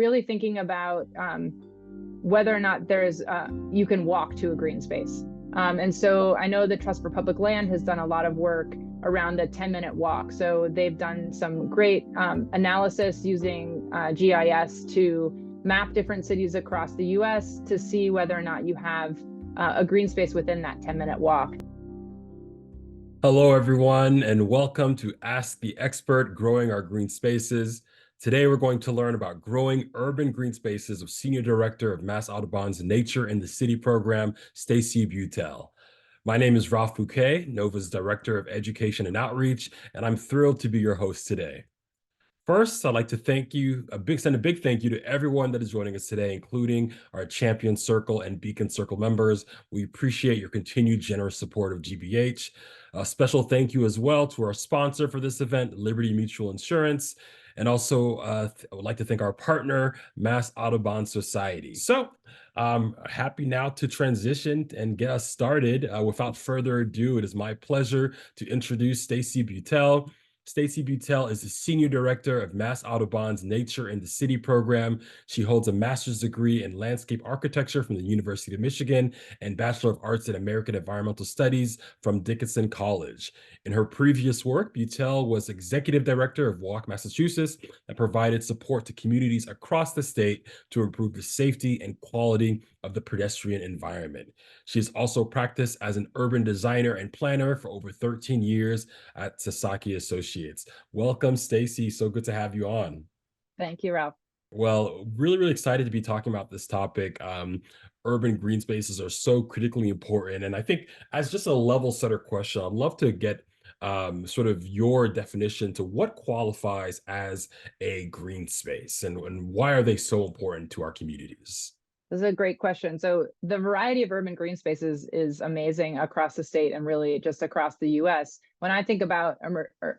really thinking about whether or not there's you can walk to a green space. And so I know the Trust for Public Land has done a lot of work around a 10-minute walk. So they've done some great analysis using GIS to map different cities across the US to see whether or not you have a green space within that 10-minute walk. Hello, everyone, and welcome to Ask the Expert, Growing Our Green Spaces. Today, we're going to learn about growing urban green spaces with Senior Director of Mass Audubon's Nature in the City program, Stacey Beuttell. My name is Ralph Bouquet, NOVA's Director of Education and Outreach, and I'm thrilled to be your host today. First, I'd like to send a big thank you to everyone that is joining us today, including our Champion Circle and Beacon Circle members. We appreciate your continued generous support of GBH. A special thank you as well to our sponsor for this event, Liberty Mutual Insurance. And also, I would like to thank our partner, Mass Audubon Society. So, happy now to transition and get us started. Without further ado, it is my pleasure to introduce Stacey Beuttell. Stacey Beuttell is the Senior Director of Mass Audubon's Nature in the City program. She holds a master's degree in landscape architecture from the University of Michigan and Bachelor of Arts in American Environmental Studies from Dickinson College. In her previous work, Beuttell was Executive Director of Walk, Massachusetts, and provided support to communities across the state to improve the safety and quality of the pedestrian environment. She has also practiced as an urban designer and planner for over 13 years at Sasaki Associates. Welcome, Stacey. So good to have you on. Thank you, Ralph. Well, really excited to be talking about this topic. Urban green spaces are so critically important. And I think as just a level setter question, I'd love to get sort of your definition to what qualifies as a green space and why are they so important to our communities? This is a great question. So the variety of urban green spaces is amazing across the state and really just across the US. When I think about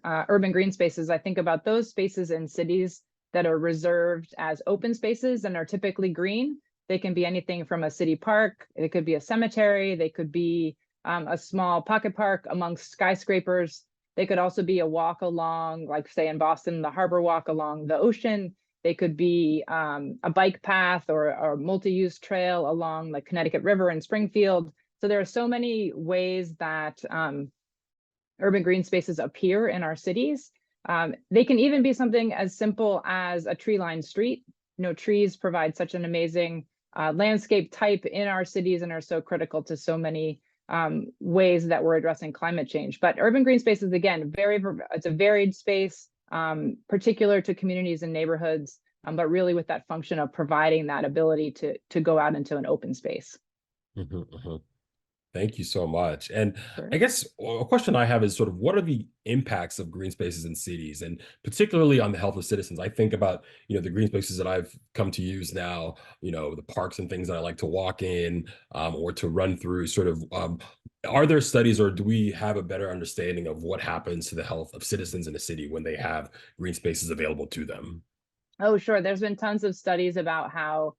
urban green spaces, I think about those spaces in cities that are reserved as open spaces and are typically green. They can be anything from a city park, it could be a cemetery, they could be a small pocket park amongst skyscrapers. They could also be a walk along, like say in Boston, the harbor walk along the ocean. They could be a bike path or a multi-use trail along the Connecticut River in Springfield. So there are so many ways that urban green spaces appear in our cities. They can even be something as simple as a tree-lined street. You know, trees provide such an amazing landscape type in our cities and are so critical to so many ways that we're addressing climate change. But urban green spaces, again, it's a varied space. Particular to communities and neighborhoods, but really with that function of providing that ability to go out into an open space. Thank you so much. And Sure. I guess a question I have is sort of what are the impacts of green spaces in cities and particularly on the health of citizens? I think about, the green spaces that I've come to use now, the parks and things that I like to walk in or to run through sort of, are there studies or do we have a better understanding of what happens to the health of citizens in a city when they have green spaces available to them? Oh, sure. There's been tons of studies about how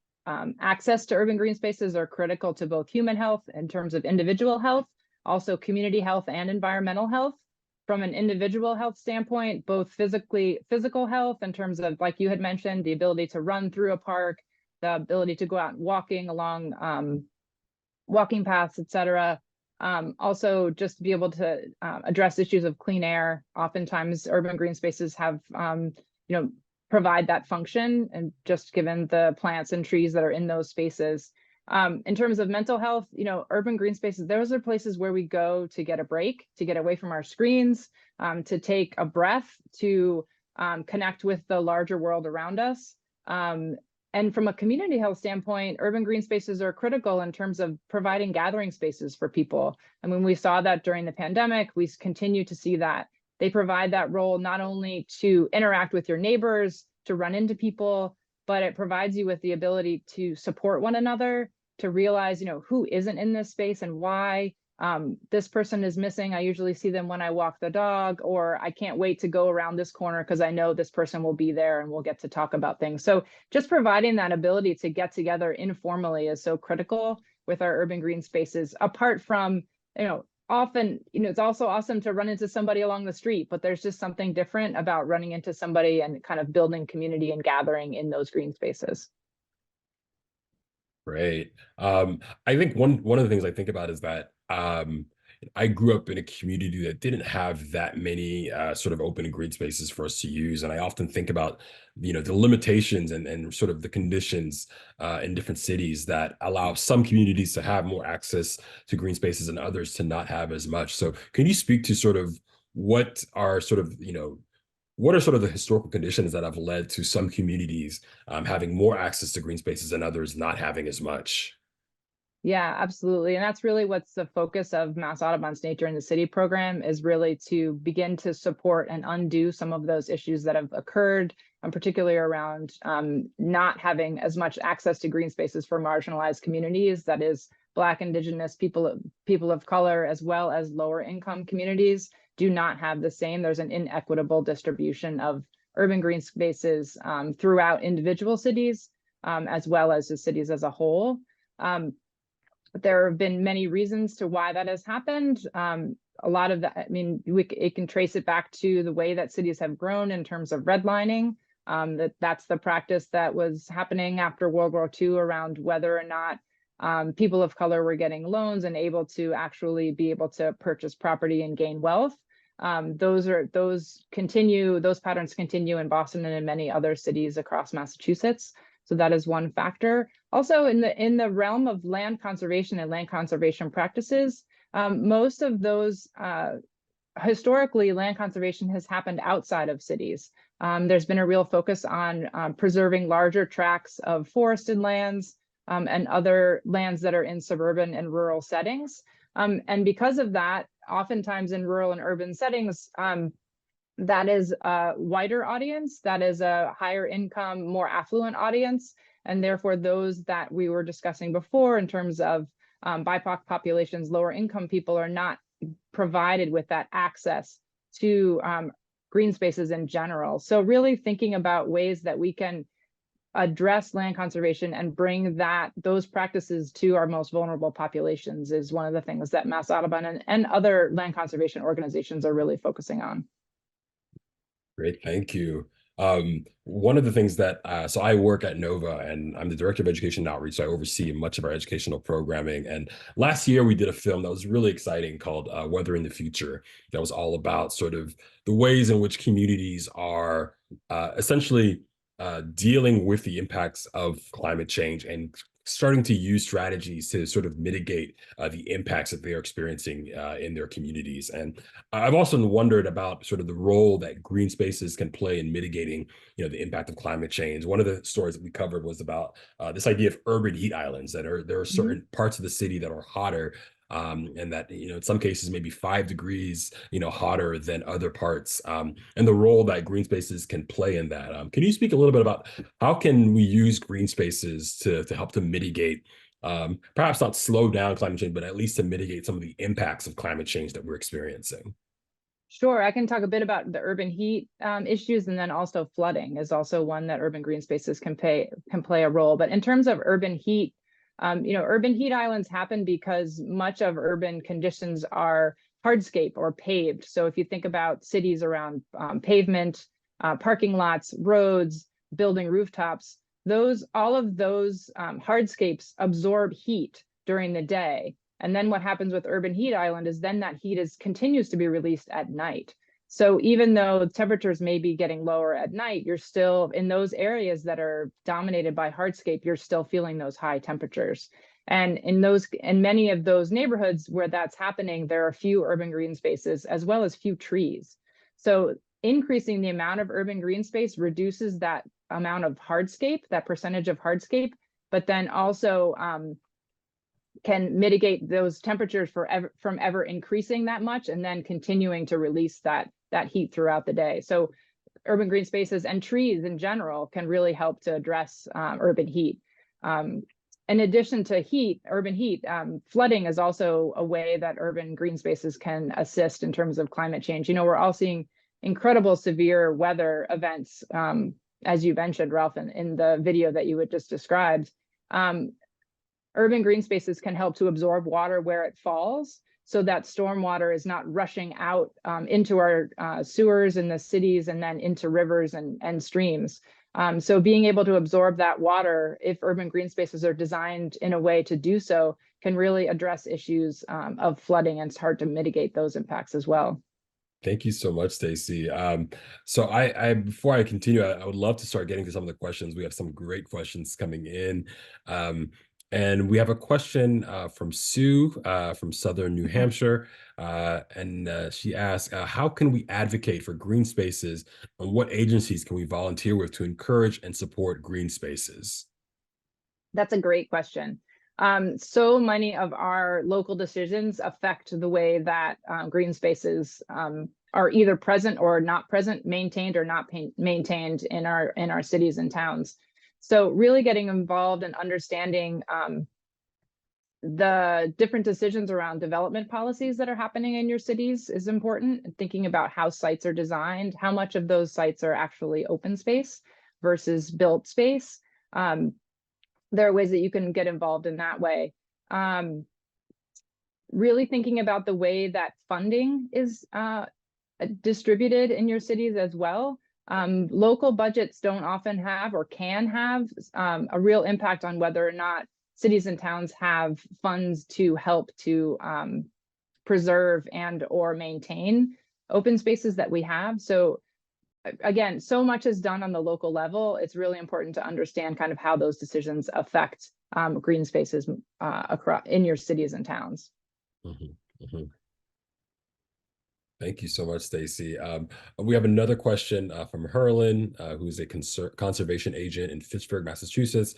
access to urban green spaces are critical to both human health in terms of individual health, also community health and environmental health. From an individual health standpoint, both physical health in terms of, like you had mentioned, the ability to run through a park, the ability to go out walking along walking paths, etc. Also, just to be able to address issues of clean air. Oftentimes, urban green spaces have, provide that function, and just given the plants and trees that are in those spaces. In terms of mental health, urban green spaces, those are places where we go to get a break, to get away from our screens, to take a breath, to connect with the larger world around us. And from a community health standpoint, urban green spaces are critical in terms of providing gathering spaces for people. And when we saw that during the pandemic, we continue to see that. They provide that role not only to interact with your neighbors, to run into people, but it provides you with the ability to support one another, to realize, who isn't in this space and why. This person is missing. I usually see them when I walk the dog, or I can't wait to go around this corner because I know this person will be there and we'll get to talk about things. So just providing that ability to get together informally is so critical with our urban green spaces, apart from, often, it's also awesome to run into somebody along the street, but there's just something different about running into somebody and kind of building community and gathering in those green spaces. Great. I think one of the things I think about is that I grew up in a community that didn't have that many sort of open and green spaces for us to use, and I often think about the limitations and sort of the conditions in different cities that allow some communities to have more access to green spaces and others to not have as much. So, can you speak to sort of what are sort of what are sort of the historical conditions that have led to some communities having more access to green spaces and others not having as much? Yeah, absolutely. And that's really what's the focus of Mass Audubon's Nature in the City program, is really to begin to support and undo some of those issues that have occurred, and particularly around not having as much access to green spaces for marginalized communities, that is Black, Indigenous, people of color, as well as lower income communities do not have the same. There's an inequitable distribution of urban green spaces throughout individual cities, as well as the cities as a whole. There have been many reasons to why that has happened. A lot of that, I mean, it can trace it back to the way that cities have grown in terms of redlining. That's the practice that was happening after World War II around whether or not people of color were getting loans and able to actually be able to purchase property and gain wealth. Those patterns continue in Boston and in many other cities across Massachusetts. So that is one factor. Also, in the realm of land conservation and land conservation practices, most of those historically, land conservation has happened outside of cities. There's been a real focus on preserving larger tracts of forested lands and other lands that are in suburban and rural settings. And because of that, oftentimes in rural and urban settings, that is a wider audience, that is a higher income, more affluent audience, and therefore those that we were discussing before in terms of BIPOC populations, lower income people, are not provided with that access to green spaces in general. So really thinking about ways that we can address land conservation and bring those practices to our most vulnerable populations is one of the things that Mass Audubon and other land conservation organizations are really focusing on. Great, thank you. One of the things that, so I work at Nova and I'm the Director of Education and Outreach, so I oversee much of our educational programming. And last year we did a film that was really exciting called Weathering the Future, that was all about sort of the ways in which communities are essentially dealing with the impacts of climate change and starting to use strategies to sort of mitigate the impacts that they are experiencing in their communities. And I've also wondered about sort of the role that green spaces can play in mitigating, the impact of climate change. One of the stories that we covered was about this idea of urban heat islands, there are certain parts of the city that are hotter and that, in some cases, maybe 5 degrees, hotter than other parts, and the role that green spaces can play in that. Can you speak a little bit about how can we use green spaces to help to mitigate, perhaps not slow down climate change, but at least to mitigate some of the impacts of climate change that we're experiencing? Sure, I can talk a bit about the urban heat issues, and then also flooding is also one that urban green spaces can play a role. But in terms of urban heat, urban heat islands happen because much of urban conditions are hardscape or paved. So if you think about cities around pavement, parking lots, roads, building rooftops, all of those hardscapes absorb heat during the day. And then what happens with urban heat island is then that heat continues to be released at night. So even though temperatures may be getting lower at night, you're still in those areas that are dominated by hardscape, you're still feeling those high temperatures. And in many of those neighborhoods where that's happening, there are few urban green spaces as well as few trees. So increasing the amount of urban green space reduces that amount of hardscape, that percentage of hardscape, but then also can mitigate those temperatures from ever increasing that much and then continuing to release that heat throughout the day. So urban green spaces and trees in general can really help to address urban heat. In addition to urban heat, flooding is also a way that urban green spaces can assist in terms of climate change. We're all seeing incredible severe weather events, as you mentioned, Ralph, in the video that you had just described. Urban green spaces can help to absorb water where it falls. so that stormwater is not rushing out into our sewers in the cities and then into rivers and streams. So being able to absorb that water, if urban green spaces are designed in a way to do so, can really address issues of flooding, and it's hard to mitigate those impacts as well. Thank you so much, Stacey. So I before I continue, I would love to start getting to some of the questions. We have some great questions coming in. And we have a question from Sue from Southern New Hampshire. And she asks, how can we advocate for green spaces, and what agencies can we volunteer with to encourage and support green spaces? That's a great question. So many of our local decisions affect the way that green spaces are either present or not present, maintained or not maintained in our cities and towns. So really getting involved and understanding the different decisions around development policies that are happening in your cities is important. And thinking about how sites are designed, how much of those sites are actually open space versus built space. There are ways that you can get involved in that way. Really thinking about the way that funding is distributed in your cities as well. Local budgets don't often have or can have a real impact on whether or not cities and towns have funds to help to preserve and or maintain open spaces that we have. So again, so much is done on the local level. It's really important to understand kind of how those decisions affect green spaces across in your cities and towns. Mm-hmm, mm-hmm. Thank you so much, Stacey. We have another question from Herlin, who's a conservation agent in Fitchburg, Massachusetts.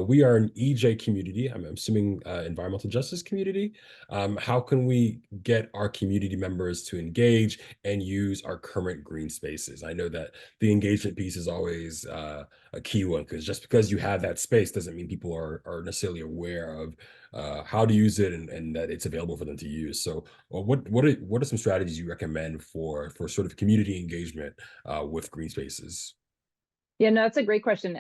We are an EJ community. I'm assuming environmental justice community. How can we get our community members to engage and use our current green spaces? I know that the engagement piece is always a key one, because just because you have that space doesn't mean people are necessarily aware of how to use it and that it's available for them to use. So what are some strategies you recommend for sort of community engagement with green spaces? Yeah, no, that's a great question.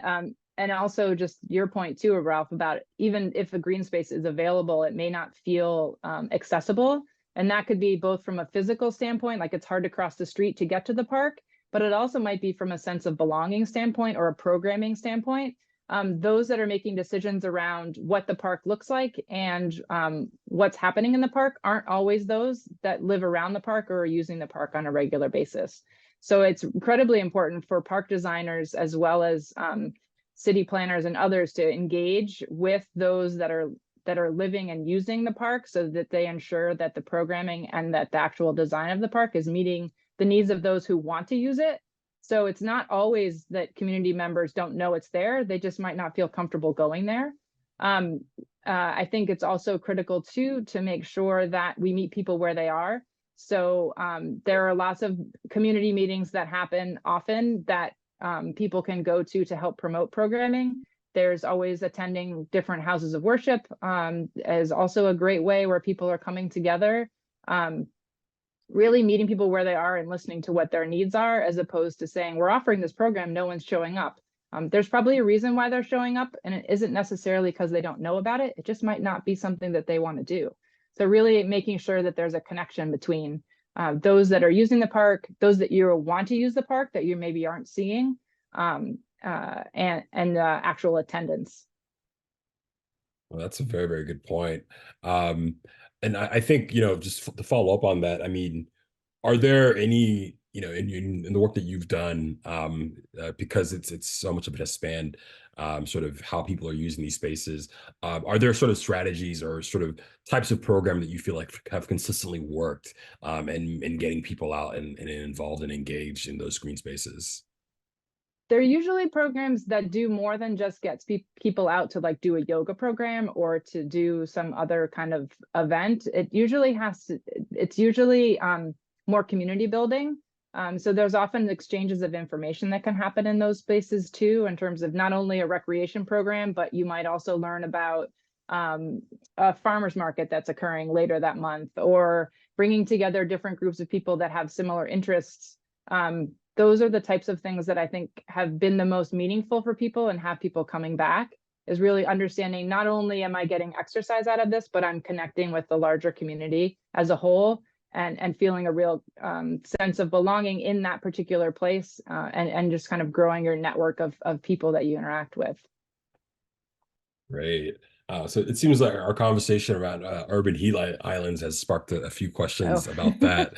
And also just your point too, Ralph, about even if a green space is available, it may not feel accessible. And that could be both from a physical standpoint, like it's hard to cross the street to get to the park, but it also might be from a sense of belonging standpoint or a programming standpoint. Those that are making decisions around what the park looks like and what's happening in the park aren't always those that live around the park or are using the park on a regular basis. So it's incredibly important for park designers as well as city planners and others to engage with those that are living and using the park, so that they ensure that the programming and that the actual design of the park is meeting the needs of those who want to use it. So it's not always that community members don't know it's there. They just might not feel comfortable going there. I think it's also critical too to make sure that we meet people where they are. So there are lots of community meetings that happen often that people can go to help promote programming. There's always attending different houses of worship is also a great way where people are coming together. Really meeting people where they are and listening to what their needs are, as opposed to saying, we're offering this program, no one's showing up. There's probably a reason why they're showing up, and it isn't necessarily because they don't know about it. It just might not be something that they want to do. So really making sure that there's a connection between those that are using the park, those that you want to use the park that you maybe aren't seeing, and actual attendance. Well, that's a very, very good point. And I think, just to follow up on that, I mean, are there any, in the work that you've done, because it's so much of it has spanned sort of how people are using these spaces, are there sort of strategies or sort of types of program that you feel like have consistently worked in getting people out and involved and engaged in those green spaces? They're usually programs that do more than just get people out to like do a yoga program or to do some other kind of event. It's usually more community building. So there's often exchanges of information that can happen in those spaces too, in terms of not only a recreation program, but you might also learn about a farmer's market that's occurring later that month, or bringing together different groups of people that have similar interests. Those are the types of things that I think have been the most meaningful for people and have people coming back. is really understanding not only am I getting exercise out of this, but I'm connecting with the larger community as a whole, and feeling a real sense of belonging in that particular place, and just kind of growing your network of people that you interact with. Great. So it seems like our conversation around urban heat islands has sparked a few questions about that.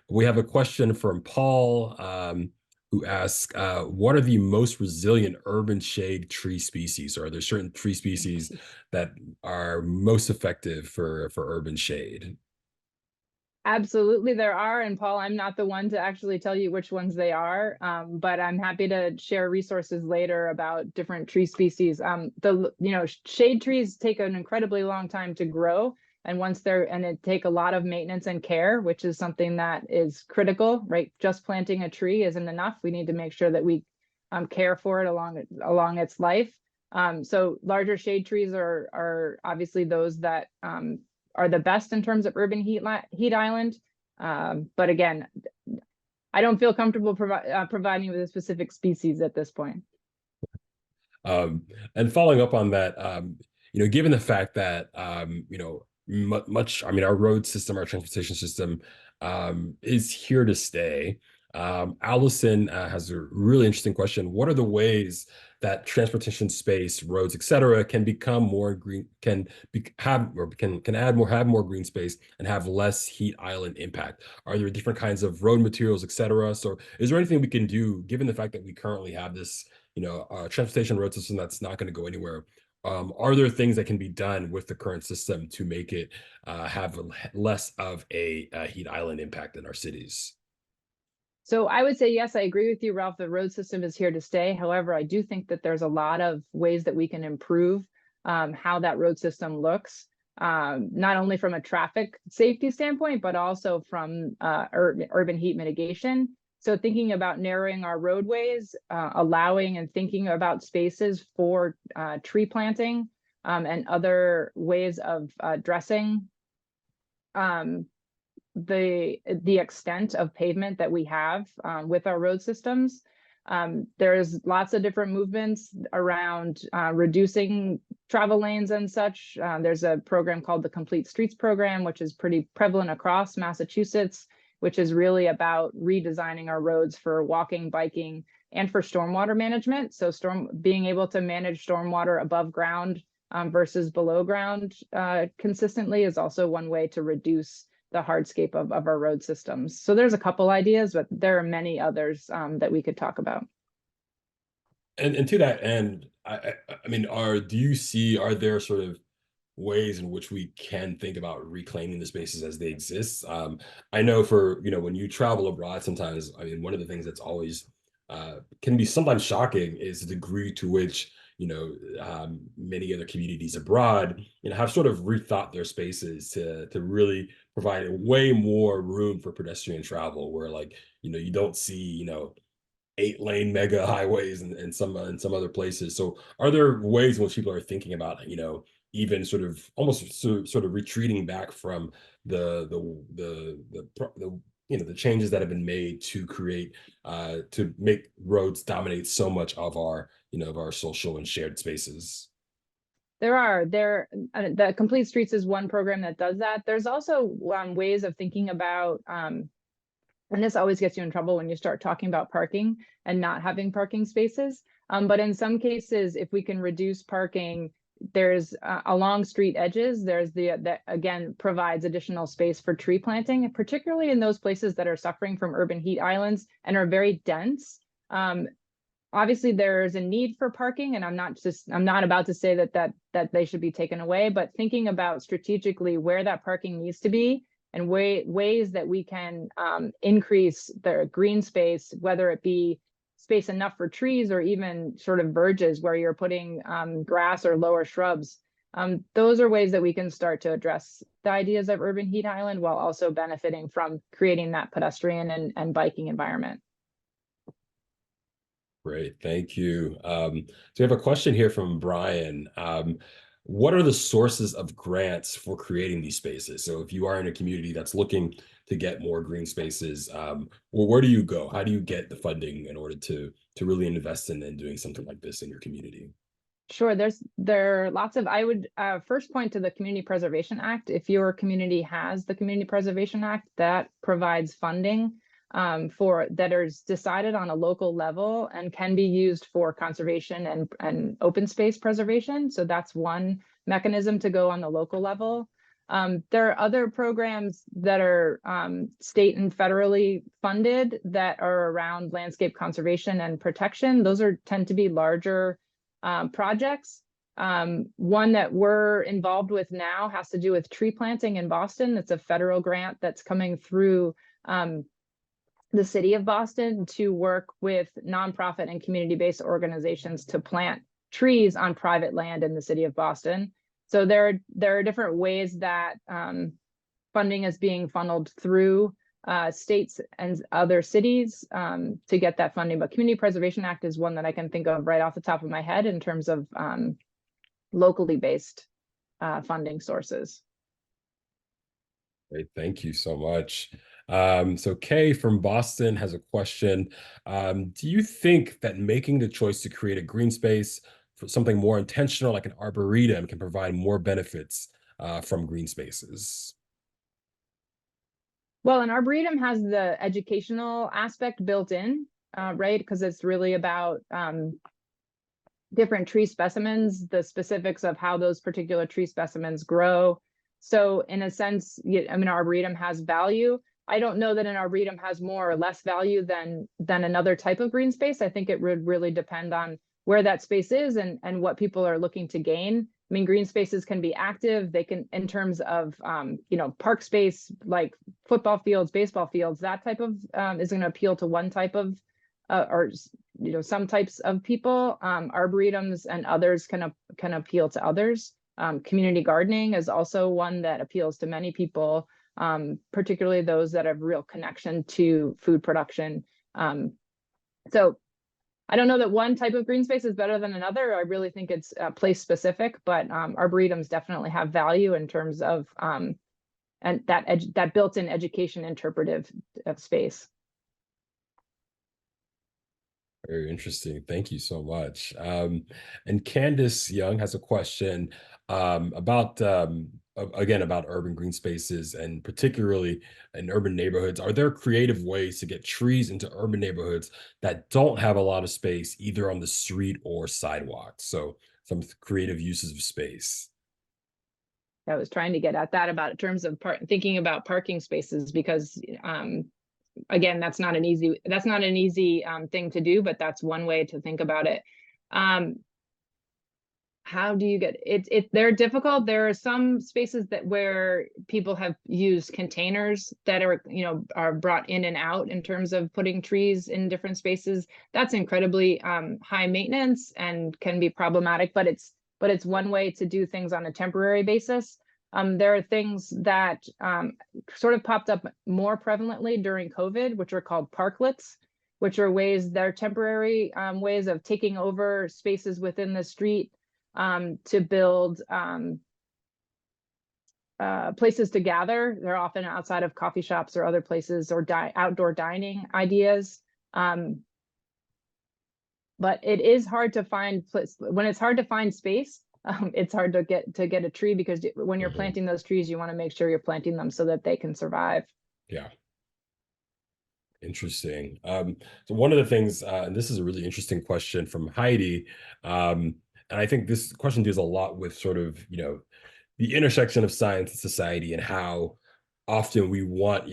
We have a question from Paul, who asks, what are the most resilient urban shade tree species? Or are there certain tree species that are most effective for urban shade? Absolutely, there are. And Paul, I'm not the one to actually tell you which ones they are, but I'm happy to share resources later about different tree species. Shade trees take an incredibly long time to grow, and it take a lot of maintenance and care, which is something that is critical, right? Just planting a tree isn't enough. We need to make sure that we care for it along its life. So larger shade trees are obviously those that are the best in terms of urban heat island. But again, I don't feel comfortable providing you with a specific species at this point. And following up on that, given the fact that, our road system, our transportation system is here to stay. Allison has a really interesting question. What are the ways that transportation space, roads, et cetera, can become more green, can have more green space and have less heat island impact? Are there different kinds of road materials, et cetera? So is there anything we can do, given the fact that we currently have this, transportation road system that's not going to go anywhere? Are there things that can be done with the current system to make it have less of a heat island impact in our cities? So I would say, yes, I agree with you, Ralph. The road system is here to stay. However, I do think that there's a lot of ways that we can improve how that road system looks, not only from a traffic safety standpoint, but also from urban heat mitigation. So thinking about narrowing our roadways, allowing and thinking about spaces for tree planting, and other ways of addressing the extent of pavement that we have with our road systems. There's lots of different movements around reducing travel lanes and such. There's a program called the Complete Streets Program, which is pretty prevalent across Massachusetts, which is really about redesigning our roads for walking, biking, and for stormwater management. So being able to manage stormwater above ground versus below ground consistently is also one way to reduce the hardscape of our road systems. So there's a couple ideas, but there are many others that we could talk about. And to that end, I mean, are there sort of ways in which we can think about reclaiming the spaces as they exist? I know when you travel abroad, sometimes, I mean, one of the things that's always can be sometimes shocking is the degree to which many other communities abroad have sort of rethought their spaces to really provide way more room for pedestrian travel, where you don't see 8-lane mega highways and some other places. So are there ways in which people are thinking about even sort of almost sort of retreating back from the changes that have been made to create to make roads dominate so much of our social and shared spaces? The Complete Streets is one program that does that. There's also ways of thinking about, and this always gets you in trouble when you start talking about parking and not having parking spaces. But in some cases, if we can reduce parking, there's along street edges, there's that again provides additional space for tree planting, particularly in those places that are suffering from urban heat islands and are very dense. Obviously, there's a need for parking, and I'm not about to say that they should be taken away, but thinking about strategically where that parking needs to be and ways that we can increase the green space, whether it be space enough for trees or even sort of verges where you're putting grass or lower shrubs. Those are ways that we can start to address the ideas of urban heat island while also benefiting from creating that pedestrian and biking environment. Great, thank you. So we have a question here from Brian. What are the sources of grants for creating these spaces? So if you are in a community that's looking to get more green spaces, where do you go? How do you get the funding in order to really invest in doing something like this in your community? Sure, there are lots of, I would first point to the Community Preservation Act. If your community has the Community Preservation Act, that provides funding for that is decided on a local level and can be used for conservation and open space preservation. So that's one mechanism to go on the local level. There are other programs that are state and federally funded that are around landscape conservation and protection. Those tend to be larger projects. One that we're involved with now has to do with tree planting in Boston. It's a federal grant that's coming through the city of Boston to work with nonprofit and community-based organizations to plant trees on private land in the city of Boston. So there are different ways that funding is being funneled through states and other cities to get that funding. But Community Preservation Act is one that I can think of right off the top of my head in terms of locally based funding sources. Great, thank you so much. So Kay from Boston has a question. Do you think that making the choice to create a green space for something more intentional, like an arboretum, can provide more benefits from green spaces? Well, an arboretum has the educational aspect built in, right? Because it's really about different tree specimens, the specifics of how those particular tree specimens grow. So in a sense, I mean, arboretum has value. I don't know that an arboretum has more or less value than another type of green space. I think it would really depend on where that space is and what people are looking to gain. I mean, green spaces can be active. They can, in terms of, park space, like football fields, baseball fields, that type of is going to appeal to one type of, or some types of people. Arboretums and others can appeal to others. Community gardening is also one that appeals to many people, particularly those that have real connection to food production. So I don't know that one type of green space is better than another. I really think it's place specific, but arboretums definitely have value in terms of and that built-in education interpretive of space. Very interesting. Thank you so much. And Candace Young has a question about, again, about urban green spaces and particularly in urban neighborhoods. Are there creative ways to get trees into urban neighborhoods that don't have a lot of space, either on the street or sidewalks? So some creative uses of space. I was trying to get at that about in terms of thinking about parking spaces, because again, that's not an easy thing to do, but that's one way to think about it. How do you get it? They're difficult. There are some spaces where people have used containers that are brought in and out in terms of putting trees in different spaces. That's incredibly high maintenance and can be problematic, but it's one way to do things on a temporary basis. There are things that sort of popped up more prevalently during COVID, which are called parklets, which are they're temporary ways of taking over spaces within the street to build places to gather. They're often outside of coffee shops or other places, or outdoor dining ideas. But it is hard to find when it's hard to find space. It's hard to get a tree, because when you're planting those trees, you want to make sure you're planting them so that they can survive. Yeah. Interesting. So one of the things, and this is a really interesting question from Heidi, and I think this question deals a lot with sort of, the intersection of science and society, and how often we want,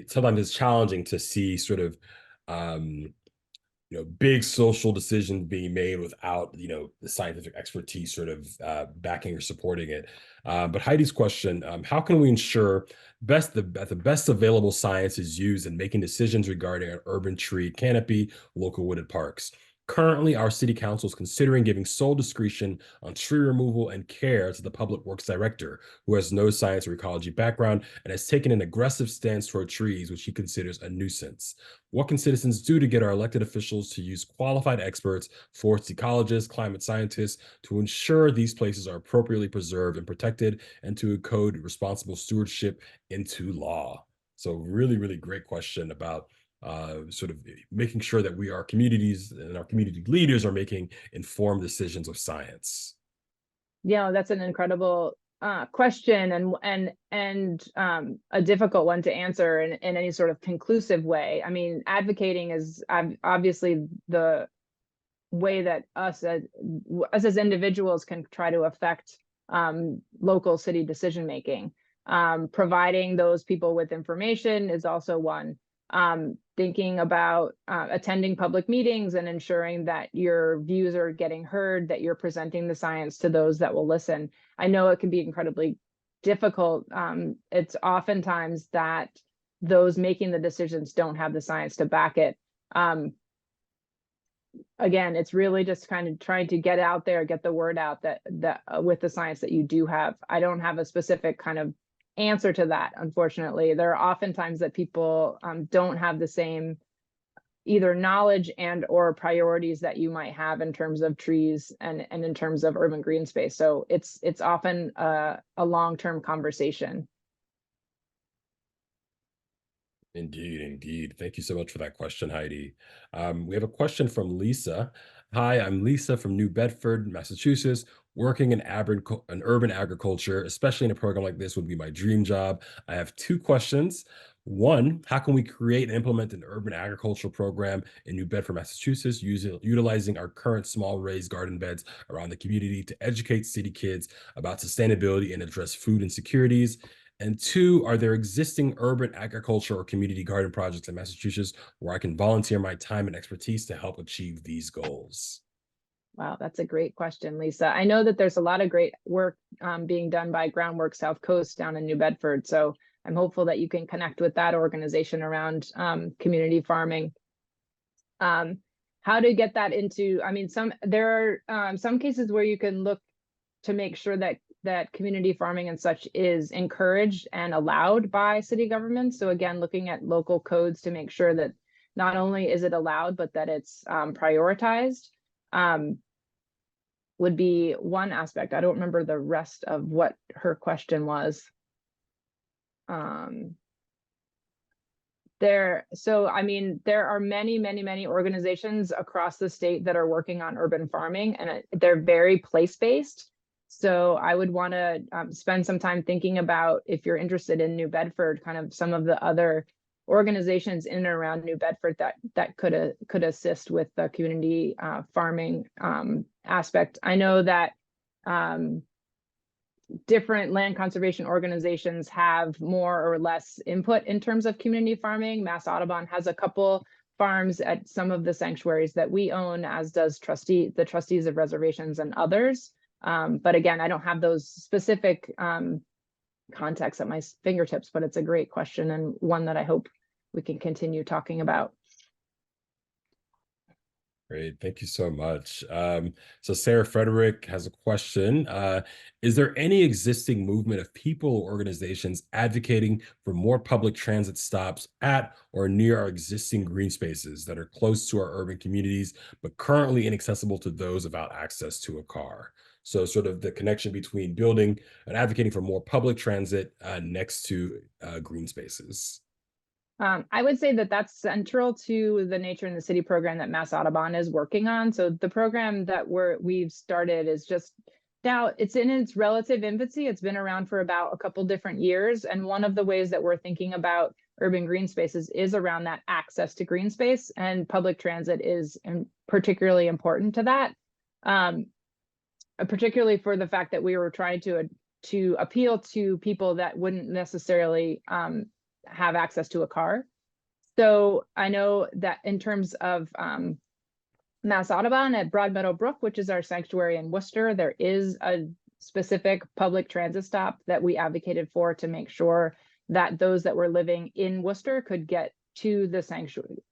sometimes it's challenging to see sort of, big social decisions being made without, the scientific expertise sort of backing or supporting it. But Heidi's question, how can we ensure that the best available science is used in making decisions regarding an urban tree canopy, local wooded parks? Currently, our city council is considering giving sole discretion on tree removal and care to the public works director, who has no science or ecology background and has taken an aggressive stance toward trees, which he considers a nuisance. What can citizens do to get our elected officials to use qualified experts, forest ecologists, climate scientists, to ensure these places are appropriately preserved and protected, and to code responsible stewardship into law? So really, really great question about sort of making sure that our communities and our community leaders are making informed decisions of science? Yeah, that's an incredible question, and a difficult one to answer in any sort of conclusive way. I mean, advocating is obviously the way that us as individuals can try to affect local city decision making. Providing those people with information is also one. Thinking about attending public meetings and ensuring that your views are getting heard, that you're presenting the science to those that will listen. I know it can be incredibly difficult. It's oftentimes that those making the decisions don't have the science to back it. Again, it's really just kind of trying to get out there, get the word out that with the science that you do have. I don't have a specific kind of answer to that, unfortunately. There are oftentimes that people don't have the same either knowledge and or priorities that you might have in terms of trees and in terms of urban green space. So it's often a long-term conversation. Indeed. Thank you so much for that question, Heidi. We have a question from Lisa. Hi, I'm Lisa from New Bedford, Massachusetts. Working in urban agriculture, especially in a program like this, would be my dream job. I have two questions. One, how can we create and implement an urban agricultural program in New Bedford, Massachusetts, utilizing our current small raised garden beds around the community to educate city kids about sustainability and address food insecurities? And two, are there existing urban agriculture or community garden projects in Massachusetts where I can volunteer my time and expertise to help achieve these goals? Wow, that's a great question, Lisa. I know that there's a lot of great work being done by Groundwork South Coast down in New Bedford. So I'm hopeful that you can connect with that organization around community farming. How to get that into, I mean, there are some cases where you can look to make sure that community farming and such is encouraged and allowed by city governments. So again, looking at local codes to make sure that not only is it allowed, but that it's prioritized would be one aspect. I don't remember the rest of what her question was. So I mean, there are many organizations across the state that are working on urban farming, and they're very place-based. So I would want to spend some time thinking about, if you're interested in New Bedford, kind of some of the other organizations in and around New Bedford that could assist with the community farming aspect. I know that different land conservation organizations have more or less input in terms of community farming. Mass Audubon has a couple farms at some of the sanctuaries that we own, as does the trustees of reservations and others. But again, I don't have those specific context at my fingertips, but it's a great question and one that I hope we can continue talking about. Great, thank you so much. So Sarah Frederick has a question. Is there any existing movement of people or organizations advocating for more public transit stops at or near our existing green spaces that are close to our urban communities, but currently inaccessible to those without access to a car? So sort of the connection between building and advocating for more public transit next to green spaces. I would say that that's central to the Nature in the City program that Mass Audubon is working on. So the program that we've started is just now, it's in its relative infancy. It's been around for about a couple different years. And one of the ways that we're thinking about urban green spaces is around that access to green space, and public transit is particularly important to that. Particularly for the fact that we were trying to appeal to people that wouldn't necessarily have access to a car. So I know that in terms of Mass Audubon at Broadmeadow Brook, which is our sanctuary in Worcester, there is a specific public transit stop that we advocated for to make sure that those that were living in Worcester could get to the sanctuary.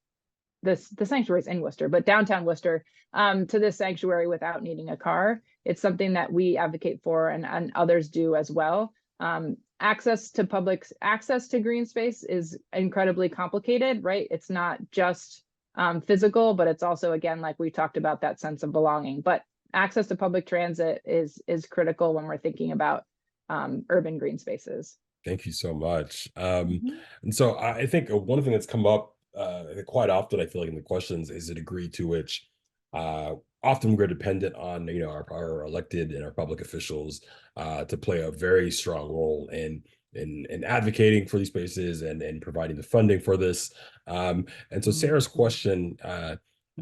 The sanctuary is in Worcester, but downtown Worcester to this sanctuary without needing a car. It's something that we advocate for, and others do as well. Access to green space is incredibly complicated, right? It's not just physical, but it's also, again, like we talked about, that sense of belonging. But access to public transit is critical when we're thinking about urban green spaces. Thank you so much. And so I think one thing that's come up quite often I feel like in the questions is a degree to which often we're dependent on our elected and our public officials to play a very strong role in advocating for these spaces and providing the funding for this. And so Sarah's question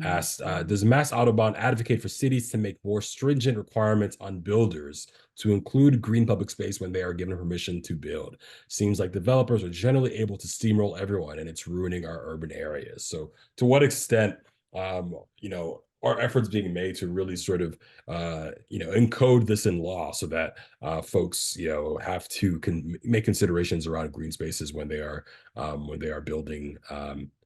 asked, does Mass Audubon advocate for cities to make more stringent requirements on builders to include green public space when they are given permission to build? Seems like developers are generally able to steamroll everyone, and it's ruining our urban areas. So to what extent, are efforts being made to really sort of, encode this in law so that folks, have to make considerations around green spaces when they are building,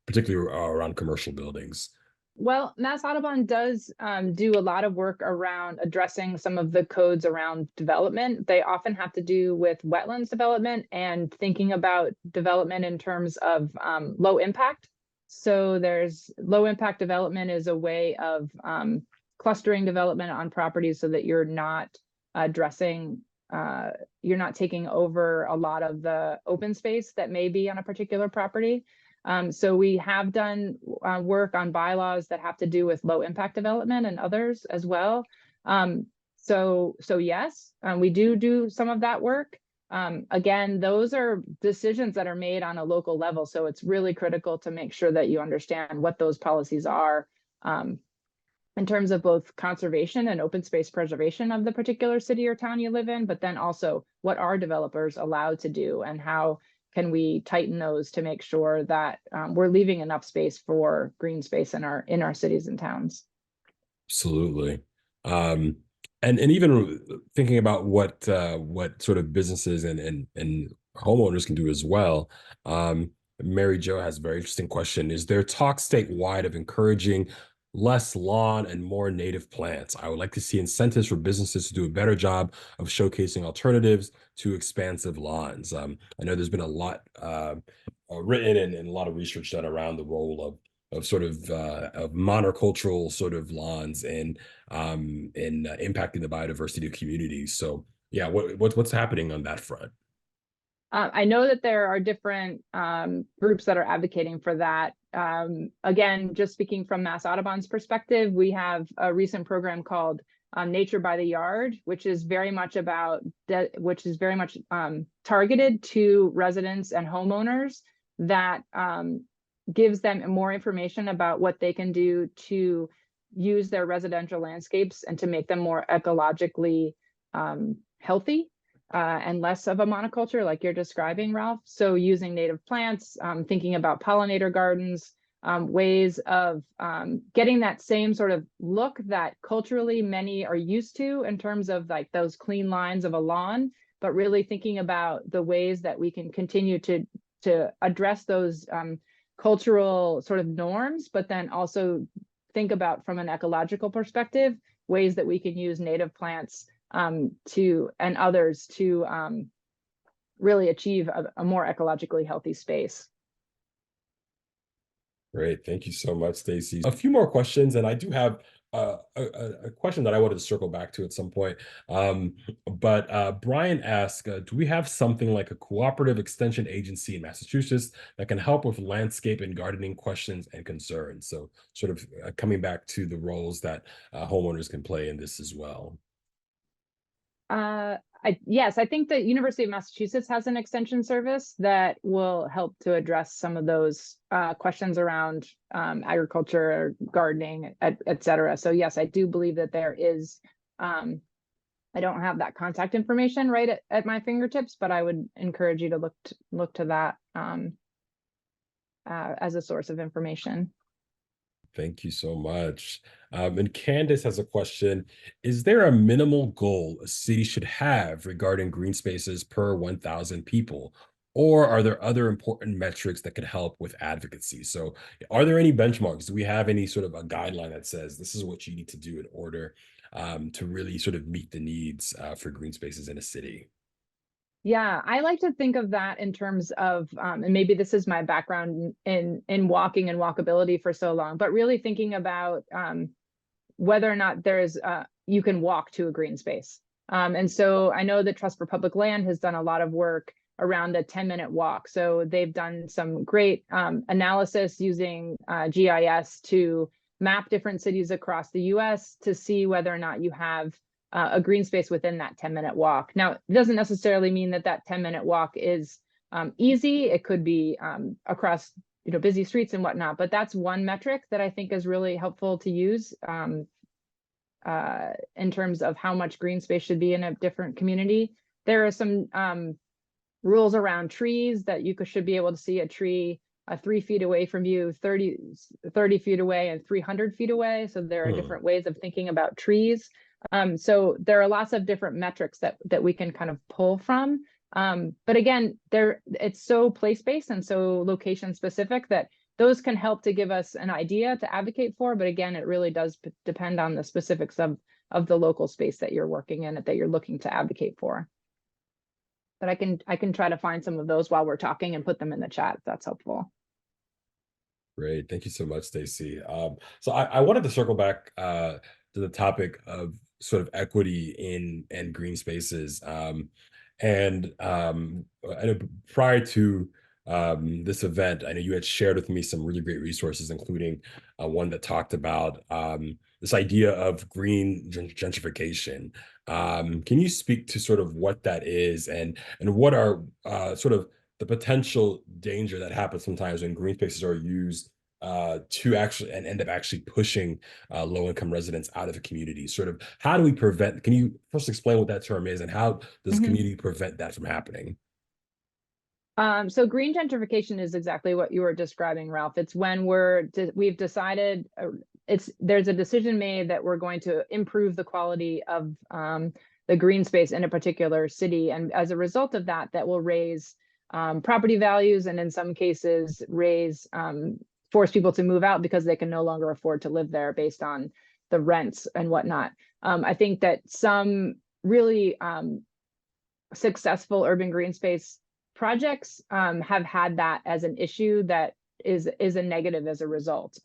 particularly around commercial buildings? Well, Mass Audubon does do a lot of work around addressing some of the codes around development. They often have to do with wetlands development and thinking about development in terms of low impact. So there's low impact development is a way of clustering development on properties so that you're not you're not taking over a lot of the open space that may be on a particular property. So we have done work on bylaws that have to do with low impact development and others as well. So yes, we do some of that work. Again, those are decisions that are made on a local level. So it's really critical to make sure that you understand what those policies are in terms of both conservation and open space preservation of the particular city or town you live in, but then also what are developers allowed to do and how can we tighten those to make sure that we're leaving enough space for green space in our cities and towns. Absolutely. And even thinking about what sort of businesses and homeowners can do as well. Mary Jo has a very interesting question. Is there talk statewide of encouraging less lawn and more native plants? I would like to see incentives for businesses to do a better job of showcasing alternatives to expansive lawns. I know there's been a lot written and a lot of research done around the role of sort of monocultural sort of lawns and impacting the biodiversity of communities. So yeah, what's happening on that front? I know that there are different groups that are advocating for that. Again, just speaking from Mass Audubon's perspective, we have a recent program called Nature by the Yard, which is very much targeted to residents and homeowners that gives them more information about what they can do to use their residential landscapes and to make them more ecologically healthy. And less of a monoculture like you're describing, Ralph. So using native plants, thinking about pollinator gardens, ways of getting that same sort of look that culturally many are used to in terms of like those clean lines of a lawn, but really thinking about the ways that we can continue to address those cultural sort of norms, but then also think about from an ecological perspective, ways that we can use native plants and others to really achieve a more ecologically healthy space. Great. Thank you so much, Stacey. A few more questions, and I do have a question that I wanted to circle back to at some point. But Brian asked, do we have something like a cooperative extension agency in Massachusetts that can help with landscape and gardening questions and concerns? So sort of coming back to the roles that homeowners can play in this as well. Yes, I think the University of Massachusetts has an extension service that will help to address some of those questions around agriculture, gardening, et cetera. So yes, I do believe that there is, I don't have that contact information right at my fingertips, but I would encourage you to look to that as a source of information. Thank you so much. And Candace has a question. Is there a minimal goal a city should have regarding green spaces per 1,000 people? Or are there other important metrics that could help with advocacy? So are there any benchmarks? Do we have any sort of a guideline that says this is what you need to do in order to really sort of meet the needs for green spaces in a city? Yeah, I like to think of that in terms of, and maybe this is my background in walking and walkability for so long, but really thinking about whether or not there's you can walk to a green space. And so I know that Trust for Public Land has done a lot of work around a 10-minute walk. So they've done some great analysis using GIS to map different cities across the US to see whether or not you have a green space within that 10-minute walk. Now, it doesn't necessarily mean that that 10-minute walk is easy. It could be across busy streets and whatnot, but that's one metric that I think is really helpful to use in terms of how much green space should be in a different community. There are some rules around trees that you should be able to see a tree 3 feet away from you, 30 feet away, and 300 feet away. So there are different ways of thinking about trees. So there are lots of different metrics that we can kind of pull from. But again, it's so place-based and so location-specific that those can help to give us an idea to advocate for. But again, it really does depend on the specifics of the local space that you're working in, that you're looking to advocate for. But I can try to find some of those while we're talking and put them in the chat if that's helpful. Great. Thank you so much, Stacey. So I wanted to circle back to the topic of sort of equity in green spaces. And I know prior to this event, I know you had shared with me some really great resources, including one that talked about this idea of green gentrification. Can you speak to sort of what that is and what are sort of the potential danger that happens sometimes when green spaces are used to actually and end up actually pushing low-income residents out of the community? Sort of how do we prevent, can you first explain what that term is and how does community prevent that from happening? So green gentrification is exactly what you were describing, Ralph. It's when we've decided there's a decision made that we're going to improve the quality of the green space in a particular city. And as a result of that, that will raise property values, and in some cases force people to move out because they can no longer afford to live there based on the rents and whatnot. I think that some really successful urban green space projects have had that as an issue that is a negative as a result.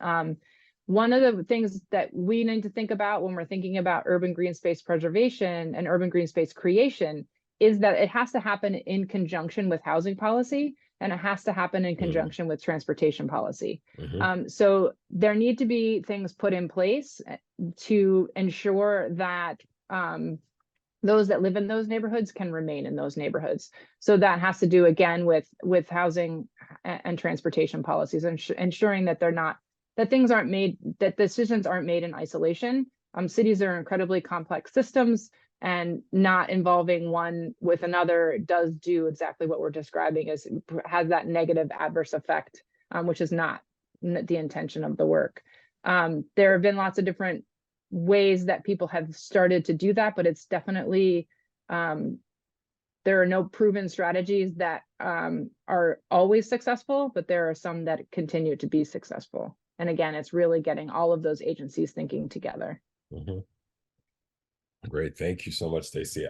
One of the things that we need to think about when we're thinking about urban green space preservation and urban green space creation is that it has to happen in conjunction with housing policy, and it has to happen in conjunction with transportation policy. So there need to be things put in place to ensure that those that live in those neighborhoods can remain in those neighborhoods. So that has to do again with housing and transportation policies, and ensuring that that decisions aren't made in isolation. Cities are incredibly complex systems, and not involving one with another does do exactly what we're describing, has that negative adverse effect, which is not the intention of the work. There have been lots of different ways that people have started to do that, but it's definitely there are no proven strategies that are always successful, but there are some that continue to be successful. And again, it's really getting all of those agencies thinking together. Great. Thank you so much, Stacey.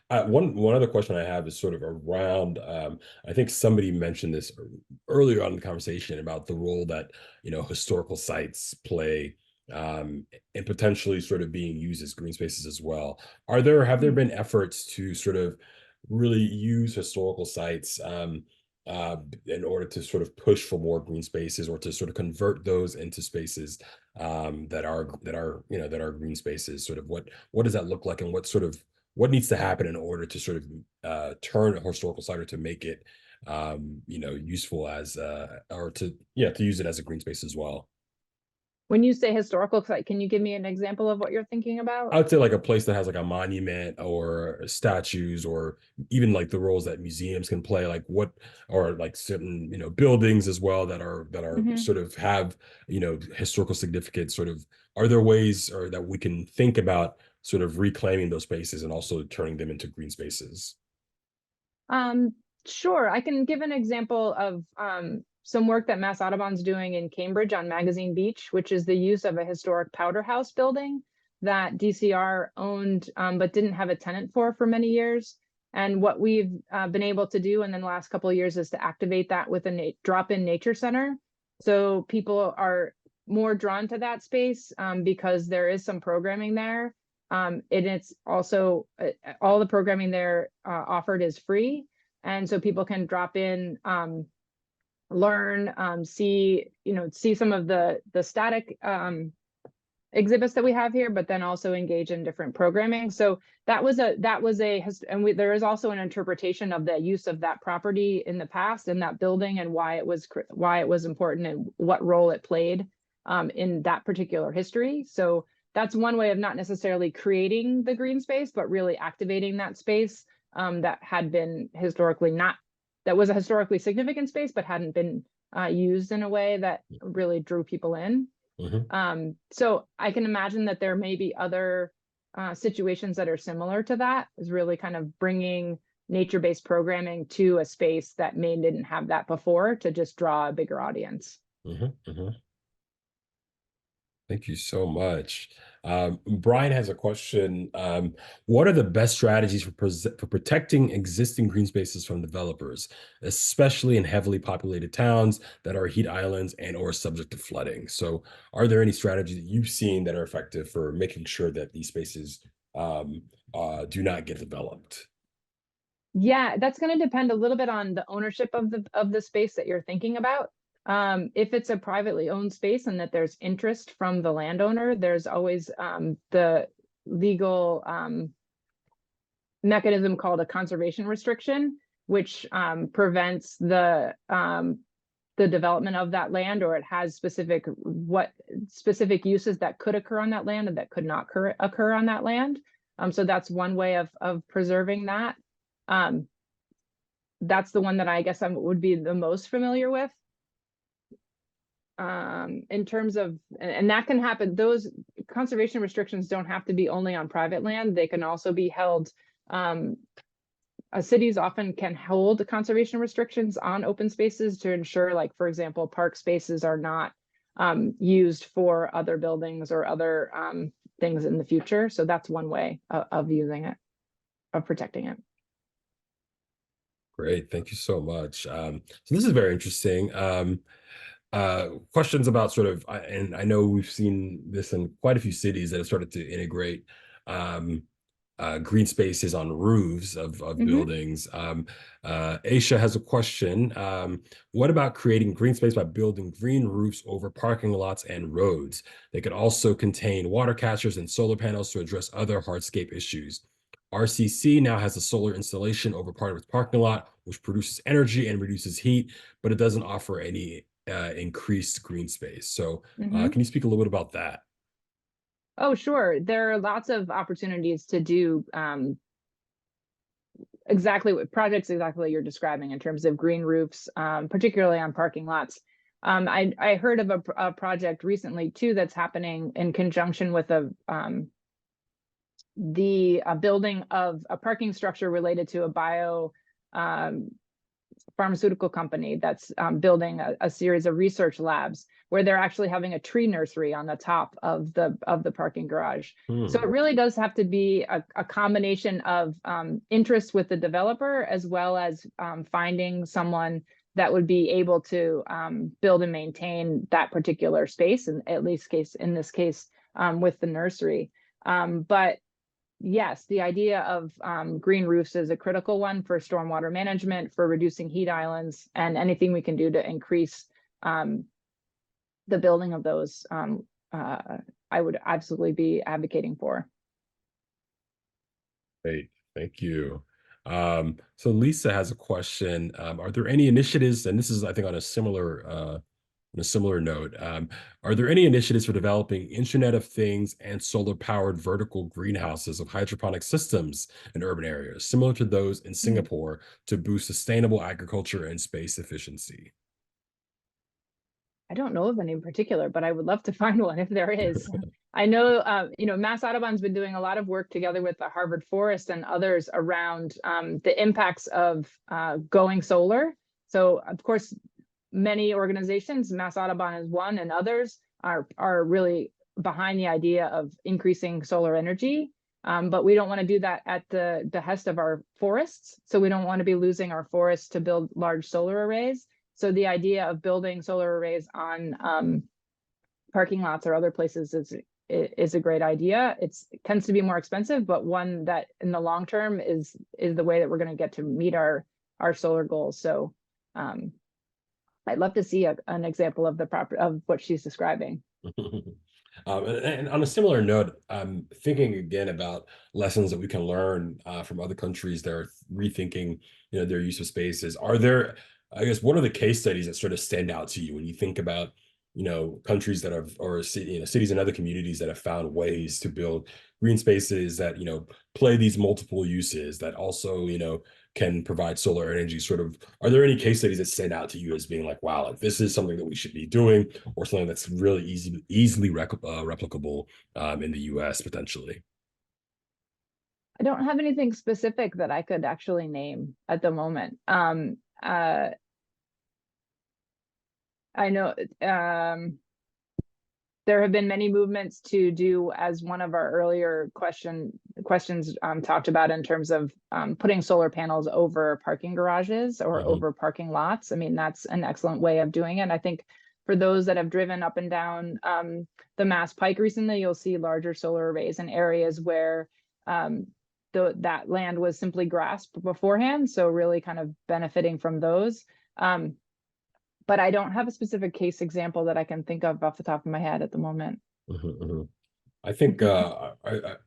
One other question I have is sort of around, I think somebody mentioned this earlier on in the conversation about the role that, historical sites play and potentially sort of being used as green spaces as well. Have there been efforts to sort of really use historical sites in order to sort of push for more green spaces, or to sort of convert those into spaces that are green spaces? Sort of what does that look like, and what needs to happen in order to sort of turn a historical site, or to make it useful as or to use it as a green space as well? When you say historical site, can you give me an example of what you're thinking about? I would say like a place that has like a monument or statues, or even like the roles that museums can play, or like certain, buildings as well that are sort of have, historical significance. Sort of, are there ways or that we can think about sort of reclaiming those spaces and also turning them into green spaces? Sure. I can give an example of some work that Mass Audubon's doing in Cambridge on Magazine Beach, which is the use of a historic powder house building that DCR owned but didn't have a tenant for many years. And what we've been able to do in the last couple of years is to activate that with a drop-in nature center. So people are more drawn to that space because there is some programming there. And it's also all the programming there offered is free. And so people can drop in, learn, see some of the static exhibits that we have here, but then also engage in different programming. So there is also an interpretation of the use of that property in the past and that building and why it was important and what role it played in that particular history. So that's one way of not necessarily creating the green space, but really activating that space that had been that was a historically significant space, but hadn't been used in a way that really drew people in. So I can imagine that there may be other situations that are similar to that, is really kind of bringing nature-based programming to a space that didn't have that before, to just draw a bigger audience. Thank you so much. Brian has a question. What are the best strategies for protecting existing green spaces from developers, especially in heavily populated towns that are heat islands and or subject to flooding? So are there any strategies that you've seen that are effective for making sure that these spaces do not get developed? Yeah, that's going to depend a little bit on the ownership of the space that you're thinking about. If it's a privately owned space and that there's interest from the landowner, there's always the legal mechanism called a conservation restriction, which prevents the development of that land, or it has specific uses that could occur on that land and that could not occur on that land. So that's one way of preserving that. That's the one that I guess I would be the most familiar with. In terms of, and that can happen, those conservation restrictions don't have to be only on private land. They can also be held, cities often can hold conservation restrictions on open spaces to ensure, like, for example, park spaces are not used for other buildings or other things in the future. So that's one way of using it, of protecting it. Great, thank you so much. So this is very interesting. Questions about sort of, and I know we've seen this in quite a few cities that have started to integrate green spaces on roofs of buildings. Aisha has a question. What about creating green space by building green roofs over parking lots and roads? They could also contain water catchers and solar panels to address other hardscape issues. RCC now has a solar installation over part of its parking lot, which produces energy and reduces heat, but it doesn't offer any increased green space. So can you speak a little bit about that? Oh, sure. There are lots of opportunities to do exactly what you're describing in terms of green roofs, particularly on parking lots. I heard of a project recently too that's happening in conjunction with the building of a parking structure related to a bio pharmaceutical company that's building a series of research labs where they're actually having a tree nursery on the top of the parking garage. So it really does have to be a combination of interest with the developer, as well as finding someone that would be able to build and maintain that particular space, and in this case with the nursery. But yes, the idea of green roofs is a critical one for stormwater management, for reducing heat islands, and anything we can do to increase the building of those, I would absolutely be advocating for. Great, thank you. So Lisa has a question. Are there any initiatives, and this is, I think, on a similar note, are there any initiatives for developing Internet of Things and solar-powered vertical greenhouses of hydroponic systems in urban areas, similar to those in Singapore, to boost sustainable agriculture and space efficiency? I don't know of any in particular, but I would love to find one if there is. I know, Mass Audubon's been doing a lot of work together with the Harvard Forest and others around the impacts of going solar. So, of course, many organizations, Mass Audubon is one, and others are really behind the idea of increasing solar energy. But we don't want to do that at the behest of our forests. So we don't want to be losing our forests to build large solar arrays. So the idea of building solar arrays on parking lots or other places is a great idea. It tends to be more expensive, but one that in the long term is the way that we're going to get to meet our our solar goals. So I'd love to see an example of of what she's describing. And on a similar note, I'm thinking again about lessons that we can learn from other countries that are rethinking, their use of spaces. Are there, I guess, what are the case studies that sort of stand out to you when you think about, countries that have, or cities and other communities that have found ways to build green spaces that, play these multiple uses that also, can provide solar energy? Sort of, are there any case studies that stand out to you as being like, wow, like this is something that we should be doing, or something that's really easily replicable in the US potentially? I don't have anything specific that I could actually name at the moment. I know there have been many movements to do, as one of our earlier questions talked about, in terms of putting solar panels over parking garages or over parking lots. I mean, that's an excellent way of doing it. I think for those that have driven up and down the Mass Pike recently, you'll see larger solar arrays in areas where that land was simply grass beforehand. So really kind of benefiting from those. But I don't have a specific case example that I can think of off the top of my head at the moment. I think I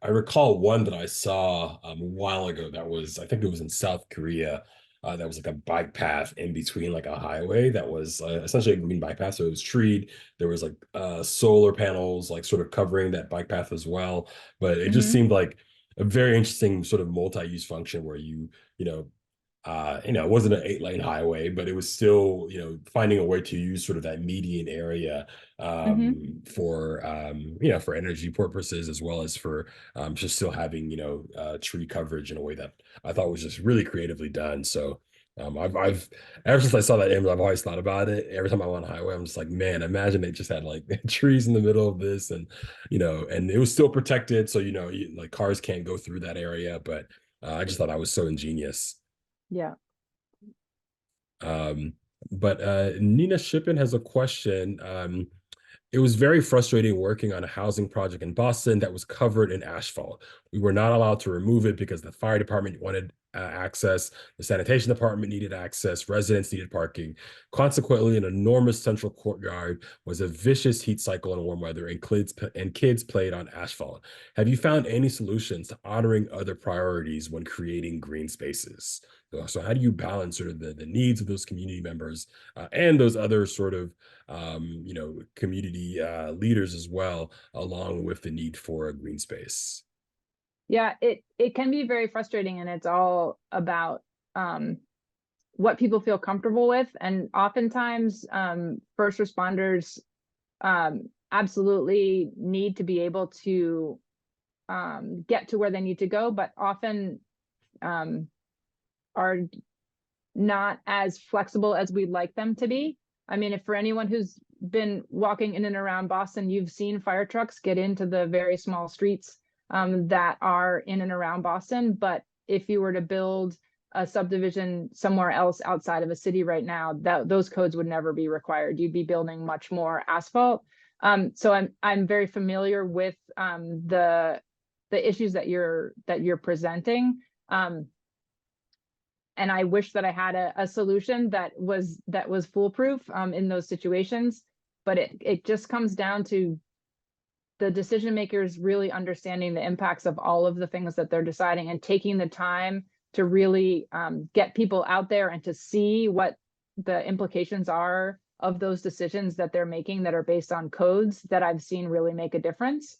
recall one that I saw a while ago that was, I think it was in South Korea. That was like a bike path in between like a highway that was essentially a green bike path. So it was treed. There was like solar panels like sort of covering that bike path as well. But it just seemed like a very interesting sort of multi-use function where it wasn't an 8-lane highway, but it was still, finding a way to use sort of that median area for energy purposes, as well as for just still having, tree coverage in a way that I thought was just really creatively done. So I've ever since I saw that image, I've always thought about it. Every time I'm on a highway, I'm just like, man, imagine they just had like trees in the middle of this, and and it was still protected, so like cars can't go through that area. But I just thought I was so ingenious. Yeah. But Nina Shippen has a question. It was very frustrating working on a housing project in Boston that was covered in asphalt. We were not allowed to remove it because the fire department wanted access, the sanitation department needed access, residents needed parking. Consequently, an enormous central courtyard was a vicious heat cycle in warm weather, and kids played on asphalt. Have you found any solutions to honoring other priorities when creating green spaces? So how do you balance sort of the needs of those community members and those other sort of community leaders as well, along with the need for a green space? Yeah, it can be very frustrating, and it's all about what people feel comfortable with. And oftentimes, first responders absolutely need to be able to get to where they need to go, but often are not as flexible as we'd like them to be. I mean, if for anyone who's been walking in and around Boston, you've seen fire trucks get into the very small streets that are in and around Boston. But if you were to build a subdivision somewhere else outside of a city right now, those codes would never be required. You'd be building much more asphalt. So I'm very familiar with the issues that you're presenting. And I wish that I had a solution that was foolproof in those situations. But it just comes down to the decision makers really understanding the impacts of all of the things that they're deciding, and taking the time to really get people out there and to see what the implications are of those decisions that they're making that are based on codes that I've seen really make a difference.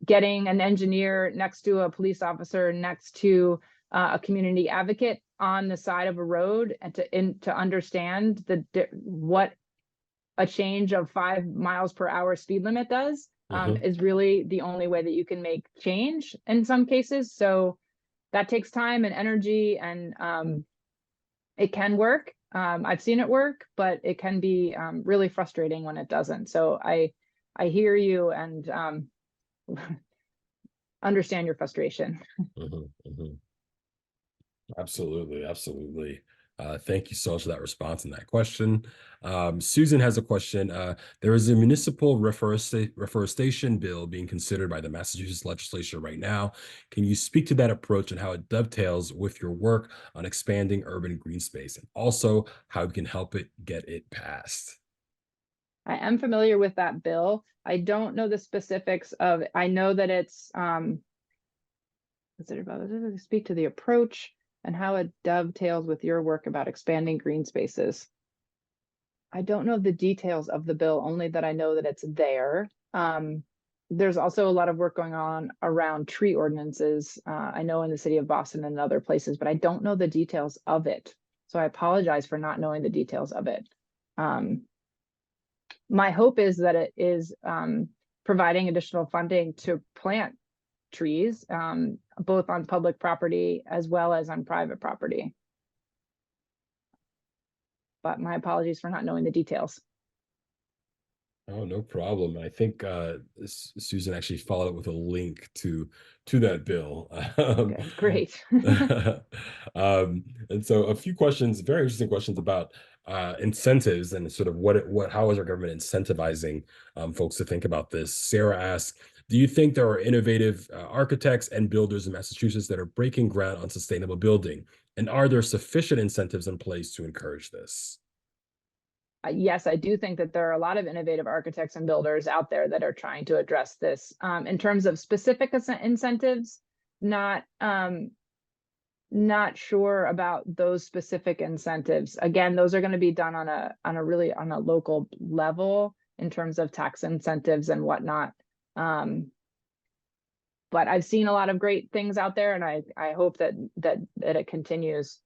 Getting an engineer next to a police officer, next to a community advocate on the side of a road, and to understand what a change of 5 miles per hour speed limit does is really the only way that you can make change in some cases. So that takes time and energy, and it can work. I've seen it work, but it can be really frustrating when it doesn't. So I hear you and understand your frustration. Absolutely, absolutely. Thank you so much for that response and that question. Susan has a question. There is a municipal reforestation bill being considered by the Massachusetts legislature right now. Can you speak to that approach and how it dovetails with your work on expanding urban green space, and also how we can help it get it passed? I am familiar with that bill. I don't know the specifics of, I know that it's, speak to the approach and how it dovetails with your work about expanding green spaces. I don't know the details of the bill, only that I know that it's there. There's also a lot of work going on around tree ordinances. I know in the city of Boston and other places, but I don't know the details of it. So I apologize for not knowing the details of it. My hope is that it is providing additional funding to plant trees, both on public property as well as on private property. But my apologies for not knowing the details. Oh, no problem. I think Susan actually followed up with a link to that bill. Okay, great. And so a few questions, very interesting questions about incentives and sort of how is our government incentivizing folks to think about this. Sarah asks, do you think there are innovative architects and builders in Massachusetts that are breaking ground on sustainable building? And are there sufficient incentives in place to encourage this? Yes, I do think that there are a lot of innovative architects and builders out there that are trying to address this. In terms of specific incentives, not sure about those specific incentives. Again, those are going to be done on a local level in terms of tax incentives and whatnot. But I've seen a lot of great things out there, and I hope that it continues.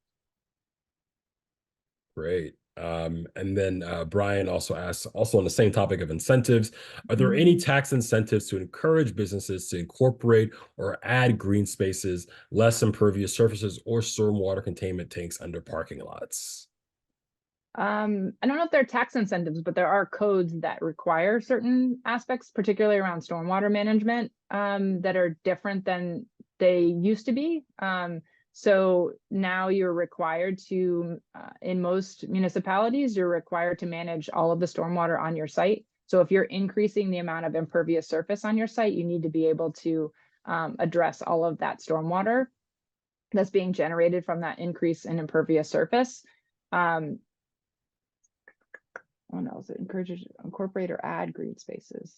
Great. And then Brian also asks, also on the same topic of incentives, are there any tax incentives to encourage businesses to incorporate or add green spaces, less impervious surfaces, or stormwater containment tanks under parking lots? I don't know if there are tax incentives, but there are codes that require certain aspects, particularly around stormwater management, that are different than they used to be. So now you're required to, in most municipalities, you're required to manage all of the stormwater on your site. So if you're increasing the amount of impervious surface on your site, you need to be able to address all of that stormwater that's being generated from that increase in impervious surface. What else? It encourages incorporate or add green spaces.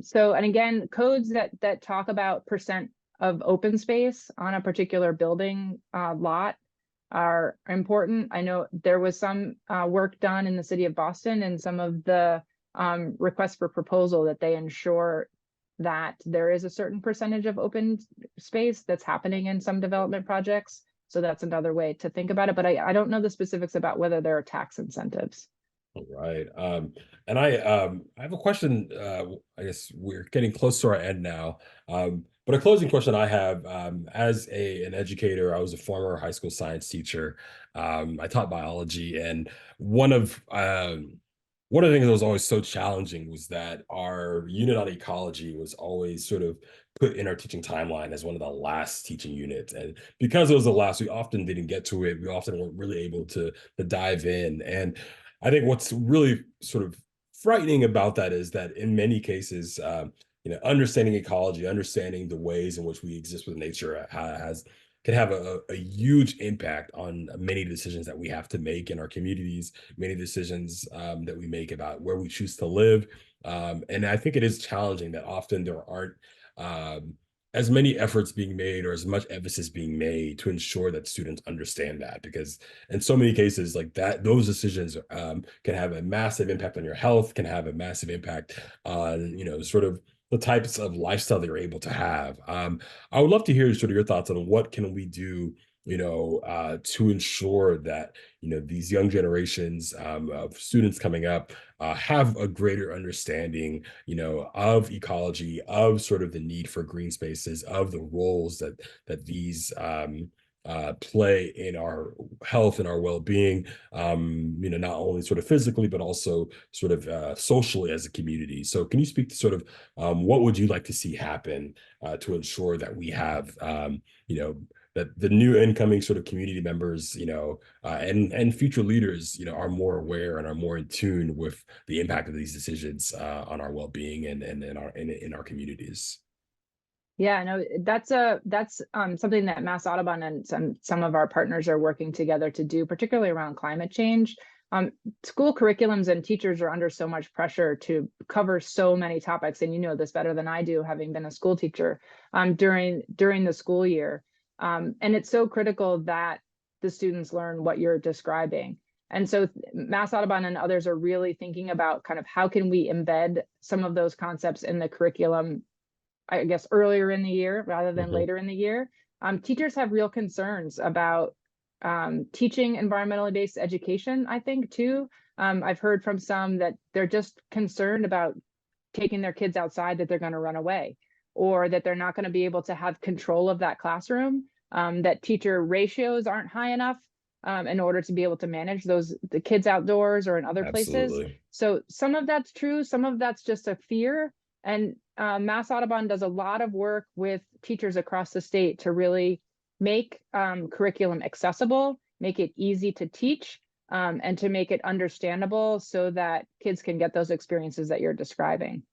So, and again, codes that talk about percent of open space on a particular building lot are important. I know there was some work done in the city of Boston, and some of the requests for proposal that they ensure that there is a certain percentage of open space that's happening in some development projects. So that's another way to think about it. But I don't know the specifics about whether there are tax incentives. All right. And I have a question. I guess we're getting close to our end now. But a closing question I have, as an educator, I was a former high school science teacher. I taught biology, and one of the things that was always so challenging was that our unit on ecology was always sort of put in our teaching timeline as one of the last teaching units. And because it was the last, we often didn't get to it. We often weren't really able to dive in. And I think what's really sort of frightening about that is that in many cases, understanding ecology, understanding the ways in which we exist with nature can have a huge impact on many decisions that we have to make in our communities, many decisions that we make about where we choose to live. And I think it is challenging that often there aren't as many efforts being made or as much emphasis being made to ensure that students understand that, because in so many cases like that, those decisions can have a massive impact on your health, can have a massive impact on sort of the types of lifestyle that you're able to have. I would love to hear sort of your thoughts on what can we do to ensure that these young generations of students coming up have a greater understanding of ecology, of sort of the need for green spaces, of the roles that these play in our health and our well-being, not only sort of physically but also sort of socially as a community. So can you speak to sort of what would you like to see happen to ensure that we have that the new incoming sort of community members, and future leaders, are more aware and are more in tune with the impact of these decisions on our well-being and in our communities. Yeah, no, that's something that Mass Audubon and some of our partners are working together to do, particularly around climate change. School curriculums and teachers are under so much pressure to cover so many topics, and you know this better than I do, having been a school teacher during the school year. And it's so critical that the students learn what you're describing. And so Mass Audubon and others are really thinking about kind of how can we embed some of those concepts in the curriculum, I guess, earlier in the year rather than later in the year. Teachers have real concerns about teaching environmentally based education, I think, too. I've heard from some that they're just concerned about taking their kids outside, that they're going to run away, or that they're not going to be able to have control of that classroom, that teacher ratios aren't high enough in order to be able to manage the kids outdoors or in other places. Absolutely. So some of that's true, some of that's just a fear. And Mass Audubon does a lot of work with teachers across the state to really make curriculum accessible, make it easy to teach, and to make it understandable so that kids can get those experiences that you're describing.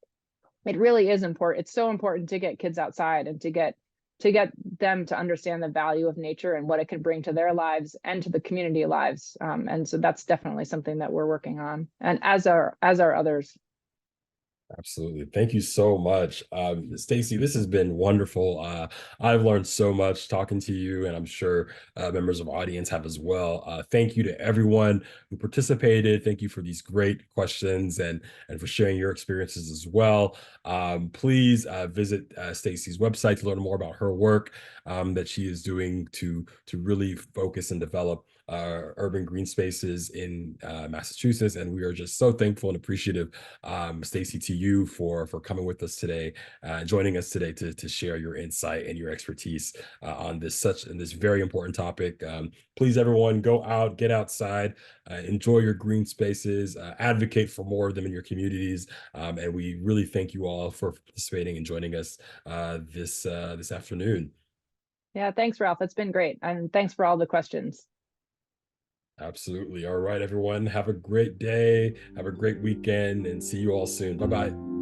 It really is important. It's so important to get kids outside and to get them to understand the value of nature and what it can bring to their lives and to the community lives. And so that's definitely something that we're working on, and as are others. Absolutely. Thank you so much. Stacey, this has been wonderful. I've learned so much talking to you, and I'm sure members of the audience have as well. Thank you to everyone who participated. Thank you for these great questions and for sharing your experiences as well. Please visit Stacey's website to learn more about her work that she is doing to really focus and develop urban green spaces in Massachusetts. And we are just so thankful and appreciative, Stacey, to you for coming with us today, joining us today to share your insight and your expertise on this very important topic. Please, everyone, go out, get outside, enjoy your green spaces, advocate for more of them in your communities. And we really thank you all for participating and joining us this afternoon. Yeah, thanks, Ralph. It's been great. And thanks for all the questions. Absolutely. All right, everyone. Have a great day. Have a great weekend and see you all soon. Bye-bye.